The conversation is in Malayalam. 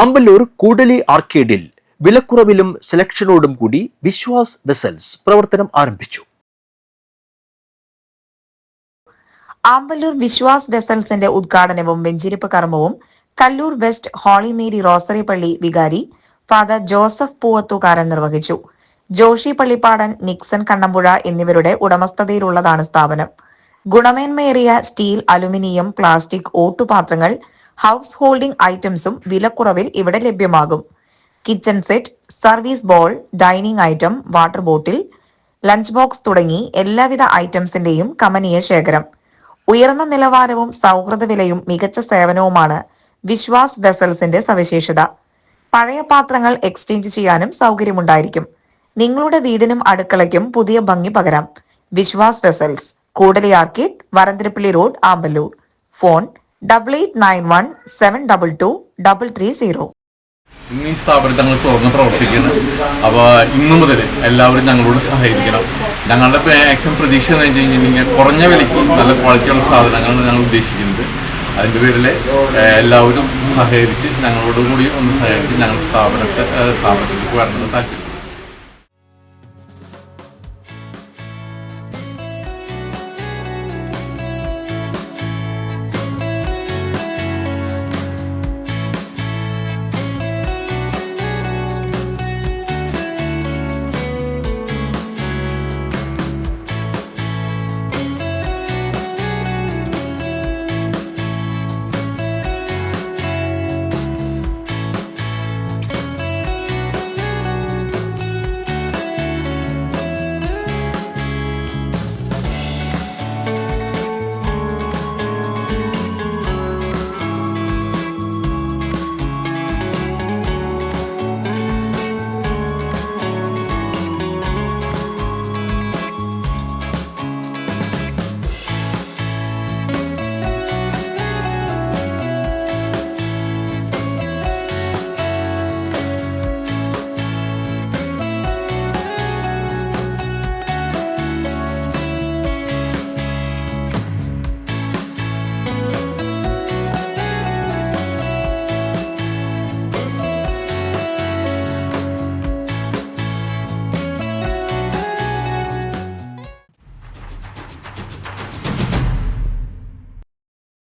അമ്പലൂർ കൂടലി ആർക്കേഡിൽ വിലക്കുറവിലും സെലക്ഷനോടും കൂടി വിശ്വാസ് വെസൽസ് പ്രവർത്തനം ആരംഭിച്ചു. ആമ്പല്ലൂർ വിശ്വാസ് വെസൽസിന്റെ ഉദ്ഘാടനവും വെഞ്ചിരിപ്പ് കർമ്മവും Kallur west holy Mary rosary പള്ളി വികാരി ഫാദർ ജോസഫ് പൂവത്തുകാരൻ നിർവഹിച്ചു. ജോഷി പള്ളിപ്പാടൻ, നിക്സൺ കണ്ണമ്പുഴ എന്നിവരുടെ ഉടമസ്ഥതയിലുള്ളതാണ് സ്ഥാപനം. ഗുണമേന്മയേറിയ സ്റ്റീൽ, അലുമിനിയം, പ്ലാസ്റ്റിക്, ഓട്ടുപാത്രങ്ങൾ, ഹൗസ് ഹോൾഡിംഗ് ഐറ്റംസും വിലക്കുറവിൽ ഇവിടെ ലഭ്യമാകും. Kitchen set, service bowl, dining item, water bottle, lunch box തുടങ്ങി എല്ലാവിധ ഐറ്റംസിന്റെയും കമനീയ ശേഖരം. ഉയർന്ന നിലവാരവും സൗഹൃദ വിലയും മികച്ച സേവനവുമാണ് വിശ്വാസ് വെസൽസിന്റെ സവിശേഷത. പഴയ പാത്രങ്ങൾ എക്സ്ചേഞ്ച് ചെയ്യാനും സൗകര്യമുണ്ടായിരിക്കും. നിങ്ങളുടെ വീടിനും അടുക്കളയ്ക്കും പുതിയ ഭംഗി പകരാം. Vishwas vessels, Koodali arcade, Varantharappally road, Amballur. Phone 8891722330. ഇന്ന് ഈ സ്ഥാപനം ഞങ്ങൾ തുറന്ന് പ്രവർത്തിക്കുന്നത്. അപ്പോൾ ഇന്നു മുതൽ എല്ലാവരും ഞങ്ങളോട് സഹകരിക്കണം. ഞങ്ങളുടെ മാക്സിമം പ്രതീക്ഷ എന്ന് വെച്ച് കഴിഞ്ഞാൽ കുറഞ്ഞ വിലയ്ക്ക് നല്ല ക്വാളിറ്റിയുള്ള സാധനങ്ങളാണ് ഞങ്ങൾ ഉദ്ദേശിക്കുന്നത്. അതിൻ്റെ പേരിൽ എല്ലാവരും സഹകരിച്ച് ഞങ്ങളോട് കൂടി ഒന്ന് സഹകരിച്ച് ഞങ്ങൾ സ്ഥാപനത്തിലേക്ക് വരണമെന്ന് താല്പര്യം.